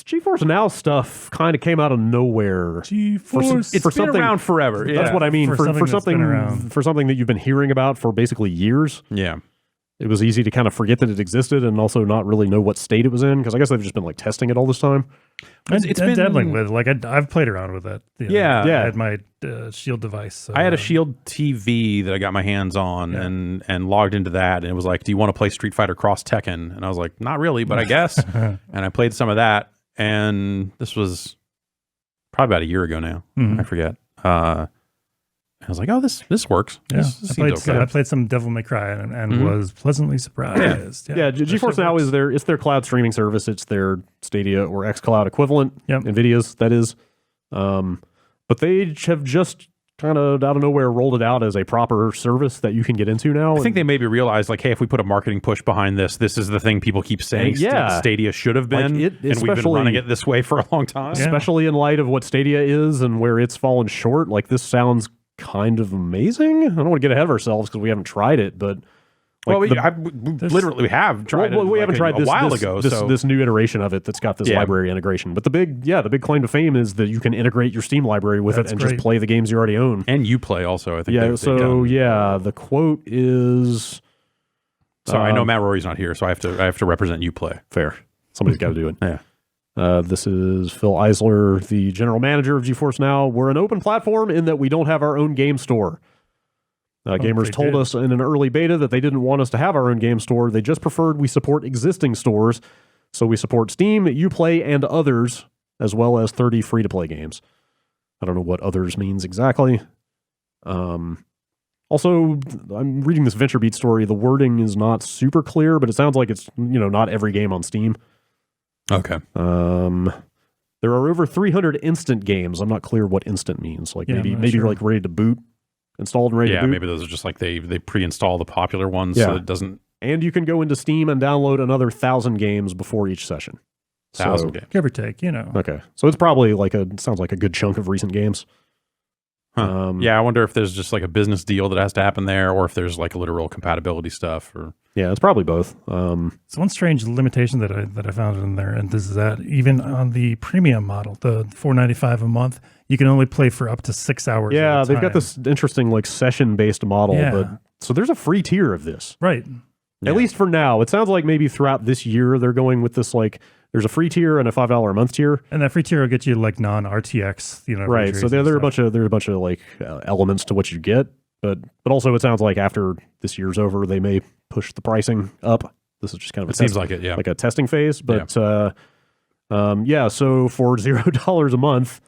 GeForce Now stuff kind of came out of nowhere. GeForce, it's been around forever. That's what I mean. For something that you've been hearing about for basically years. Yeah. It was easy to kind of forget that it existed and also not really know what state it was in, because I guess they've just been like testing it all this time. It's been dabbling with, like, I've played around with it. Yeah. I had my Shield device. I had a Shield TV that I got my hands on and logged into that, and it was like, do you want to play Street Fighter Cross Tekken? And I was like, not really, but I guess. And I played some of that, and this was probably about a year ago now. I forget. I was like, oh, this works. Yeah. This I played some Devil May Cry and was pleasantly surprised. Yeah, GeForce Now is it's their cloud streaming service. It's their Stadia or xCloud equivalent. NVIDIA's, that is. But they have just kind of out of nowhere rolled it out as a proper service that you can get into now. I think they maybe realized, like, hey, if we put a marketing push behind this is the thing people keep saying Stadia should have been, and we've been running it this way for a long time. Especially in light of what Stadia is and where it's fallen short. Like, this sounds kind of amazing. I don't want to get ahead of ourselves because we haven't tried it, but like we literally have tried it. We haven't tried a while ago. This new iteration of it that's got this library integration. But the big claim to fame is that you can integrate your Steam library with it and just play the games you already own. And you play also, I think. The quote is. Sorry, I know Matt Rory's not here, so I have to represent you play. Fair. Somebody's got to do it. Yeah. This is Phil Eisler, the general manager of GeForce Now. We're an open platform in that we don't have our own game store. Gamers told us in an early beta that they didn't want us to have our own game store. They just preferred we support existing stores. So we support Steam, Uplay, and others, as well as 30 free-to-play games. I don't know what others means exactly. Also, I'm reading this VentureBeat story. The wording is not super clear, but it sounds like it's not every game on Steam. Okay. There are over 300 instant games. I'm not clear what instant means. Like maybe you're like ready to boot, installed and ready to boot. Yeah, maybe those are just like they pre-install the popular ones so it doesn't. And you can go into Steam and download another 1,000 games before each session. 1,000 games, give or take. Okay, so it's probably sounds like a good chunk of recent games. Huh. I wonder if there's just like a business deal that has to happen there, or if there's like literal compatibility stuff. Or it's probably both. So one strange limitation that I found in there, and this is that even on the premium model, the $4.95 a month, you can only play for up to 6 hours. Yeah, they've got this interesting like session-based model, but so there's a free tier of this, right? At least for now. It sounds like maybe throughout this year they're going with this like. There's a free tier and a $5 a month tier, and that free tier will get you like non-RTX, right? So there are a bunch of like elements to what you get, but also it sounds like after this year's over, they may push the pricing up. This is just kind of seems like it, like a testing phase. But so for $0 a month,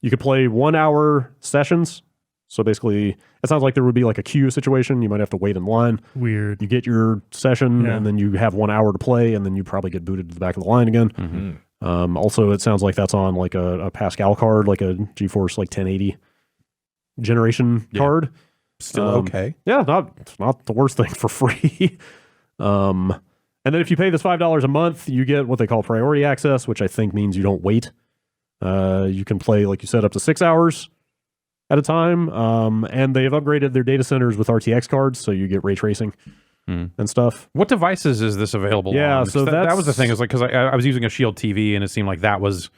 you could play 1 hour sessions. So basically, it sounds like there would be like a queue situation. You might have to wait in line. Weird. You get your session, and then you have 1 hour to play, and then you probably get booted to the back of the line again. Mm-hmm. Also, it sounds like that's on like a Pascal card, like a GeForce like 1080 generation card. Still okay. Yeah, it's not the worst thing for free. And then if you pay this $5 a month, you get what they call priority access, which I think means you don't wait. You can play, like you said, up to 6 hours at a time, and they have upgraded their data centers with RTX cards, so you get ray tracing and stuff. What devices is this available on? Yeah, so that was the thing. Is like because I was using a Shield TV, and it seemed like that was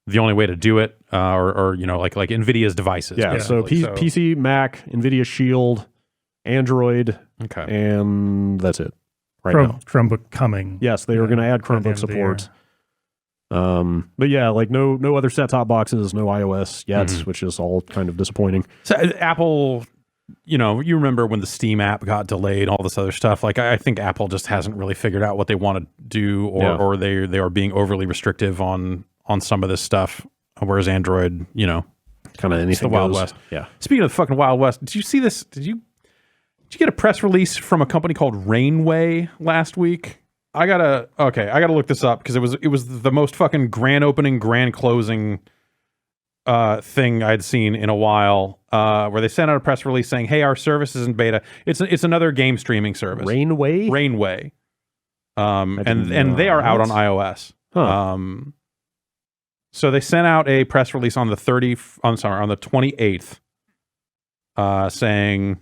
the only way to do it, or like NVIDIA's devices. Yeah, so PC, Mac, NVIDIA Shield, Android, and that's it. Now. Chromebook coming. Yes, they are going to add Chromebook support. But yeah, like no other set-top boxes, no iOS yet, which is all kind of disappointing. So Apple, you remember when the Steam app got delayed, all this other stuff. Like I think Apple just hasn't really figured out what they want to do, or they are being overly restrictive on some of this stuff. Whereas Android, kind of anything the Wild goes. West. Yeah. Speaking Speaking of the fucking Wild West, did you see this? Did you get a press release from a company called Rainway last week? I gotta look this up because it was the most fucking grand opening, grand closing thing I'd seen in a while. Where they sent out a press release saying, "Hey, our service is in beta. It's another game streaming service." Rainway. And they are out on iOS. Huh. So they sent out a press release on the 28th, saying.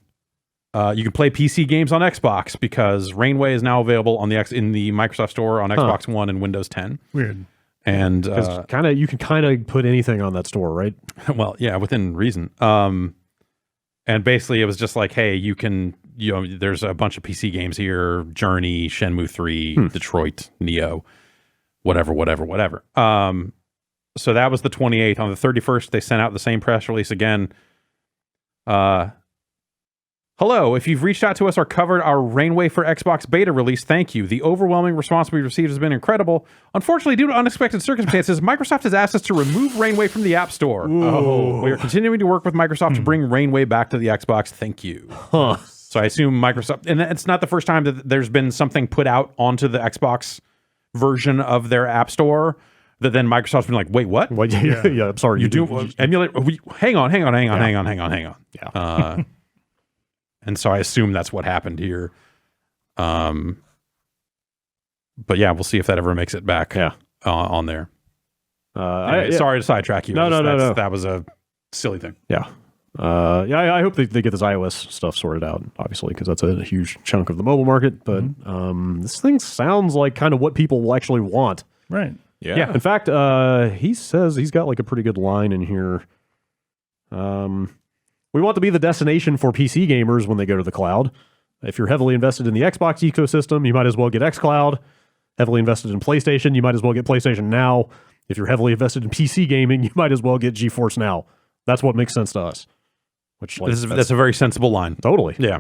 You can play PC games on Xbox because Rainway is now available on in the Microsoft Store on Xbox One and Windows 10. Weird. And you can kind of put anything on that store, right? well, yeah, within reason. And basically it was just like, hey, you can, there's a bunch of PC games here, Journey, Shenmue 3, Detroit, Neo, whatever. So that was the 28th. On the 31st, they sent out the same press release again. Hello, if you've reached out to us or covered our Rainway for Xbox beta release, thank you. The overwhelming response we've received has been incredible. Unfortunately, due to unexpected circumstances, Microsoft has asked us to remove Rainway from the App Store. We are continuing to work with Microsoft to bring Rainway back to the Xbox. Thank you. So I assume Microsoft, and it's not the first time that there's been something put out onto the Xbox version of their App Store that then Microsoft's been like, wait, what? Well, yeah, I'm sorry. You do emulate? Hang on. Yeah. And so I assume that's what happened here. But yeah, we'll see if that ever makes it back on there. Anyway, sorry to sidetrack you. No. That was a silly thing. Yeah. I hope they get this iOS stuff sorted out, obviously, because that's a huge chunk of the mobile market. But this thing sounds like kind of what people will actually want. Right. Yeah. In fact, he says he's got like a pretty good line in here. We want to be the destination for PC gamers when they go to the cloud. If you're heavily invested in the Xbox ecosystem, you might as well get xCloud. Heavily invested in PlayStation, you might as well get PlayStation Now. If you're heavily invested in PC gaming, you might as well get GeForce Now. That's what makes sense to us. Which that's a very sensible line. Totally. Yeah.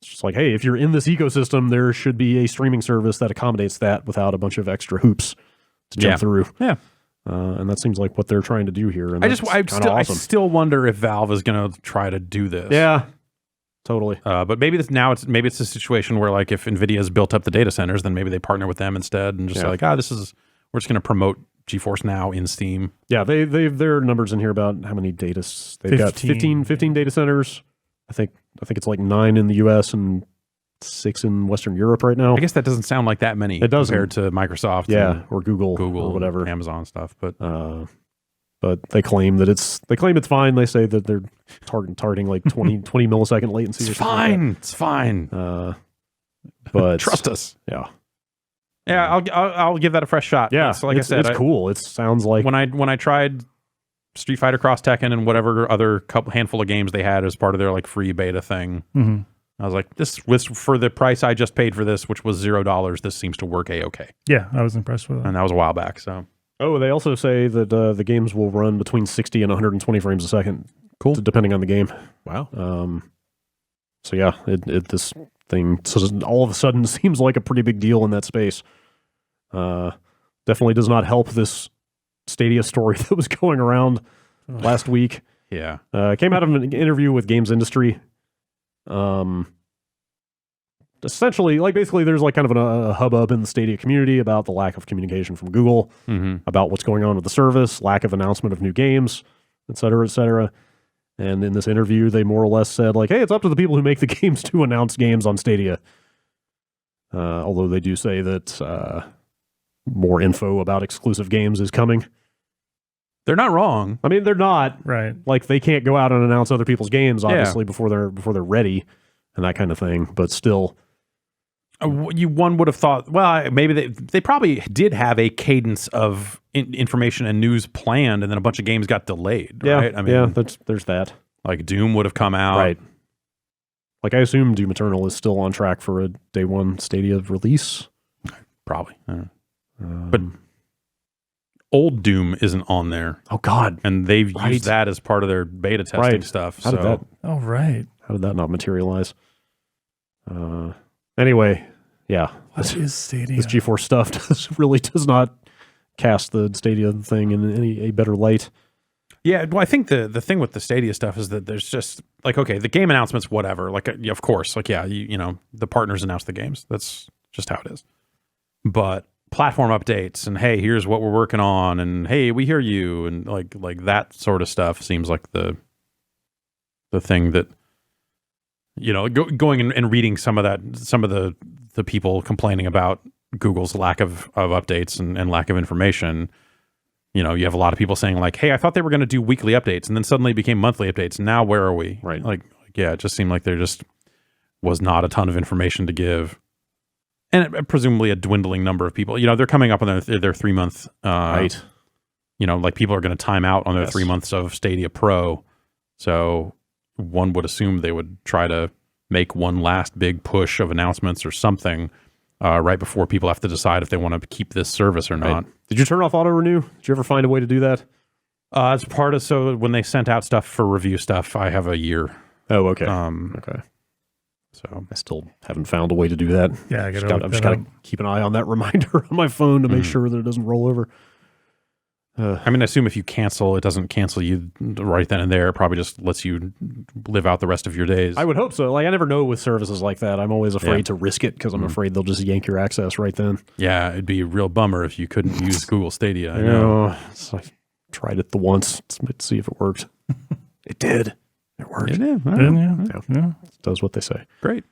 It's just like, hey, if you're in this ecosystem, there should be a streaming service that accommodates that without a bunch of extra hoops to jump through. Yeah. And that seems like what they're trying to do here. And I still wonder if Valve is going to try to do this. Yeah, totally. But maybe it's a situation where like if NVIDIA's built up the data centers, then maybe they partner with them instead and just say like, we're just going to promote GeForce Now in Steam. Yeah, there are numbers in here about how many data they've got. 15 data centers. I think it's like 9 in the US and 6 in Western Europe right now. I guess that doesn't sound like that many compared to Microsoft, or Google or whatever, Amazon stuff. But they claim that it's fine. They say that they're targeting like 20 millisecond latency. It's fine. It's fine. But trust us. Yeah. Yeah, I'll give that a fresh shot. Yeah, like I said, it's cool. It sounds like when I tried Street Fighter Cross Tekken and whatever other handful of games they had as part of their like free beta thing. Mm-hmm. I was like, this was for the price I just paid for this, which was $0. This seems to work a-okay. Yeah, I was impressed with that. And that was a while back. So, they also say that the games will run between 60 and 120 frames a second. Cool, depending on the game. Wow. So yeah, this thing all of a sudden seems like a pretty big deal in that space. Definitely does not help this Stadia story that was going around last week. Yeah, came out of an interview with Games Industry. Essentially, like basically there's like kind of a hubbub in the Stadia community about the lack of communication from Google, about what's going on with the service, lack of announcement of new games, et cetera, et cetera. And in this interview, they more or less said like, hey, it's up to the people who make the games to announce games on Stadia. Although they do say that more info about exclusive games is coming. They're not wrong. I mean, they're not. Right. Like, they can't go out and announce other people's games, obviously, before they're ready and that kind of thing. But still. One would have thought, well, maybe they probably did have a cadence of information and news planned, and then a bunch of games got delayed, right? I mean, there's that. Like, Doom would have come out. Right. Like, I assume Doom Eternal is still on track for a day one Stadia release. Probably. But old Doom isn't on there. Oh, God. And they've used that as part of their beta testing stuff. How did that not materialize? Anyway, yeah. What is Stadia? This GeForce stuff really does not cast the Stadia thing in a better light. Yeah, well, I think the thing with the Stadia stuff is that there's just, like, okay, the game announcements, whatever. Like, of course, like, yeah, you know, the partners announce the games. That's just how it is. But platform updates and, hey, here's what we're working on, and hey, we hear you, and like that sort of stuff seems like the thing that, you know, going and reading some of the people complaining about Google's lack of updates and lack of information. You know, you have a lot of people saying like, hey, I thought they were going to do weekly updates, and then suddenly it became monthly updates. Now where are we? Right. Like yeah, it just seemed like there just was not a ton of information to give. and presumably a dwindling number of people. They're coming up on their 3 month. Right. Like people are going to time out on their 3 months of Stadia Pro. So one would assume they would try to make one last big push of announcements or something right before people have to decide if they want to keep this service or not. Did you turn off auto renew? Did you ever find a way to do that? As part of, so when they sent out stuff for review stuff, I have a year. Oh, okay. Okay. So I still haven't found a way to do that. Yeah, I've just got to keep an eye on that reminder on my phone to make sure that it doesn't roll over. I mean, I assume if you cancel, it doesn't cancel you right then and there. It probably just lets you live out the rest of your days. I would hope so. Like, I never know with services like that. I'm always afraid to risk it because I'm afraid they'll just yank your access right then. Yeah, it'd be a real bummer if you couldn't use Google Stadia. I know. So I tried it the once to see if it worked. It did. It worked. It did. Yeah. It does what they say. Great.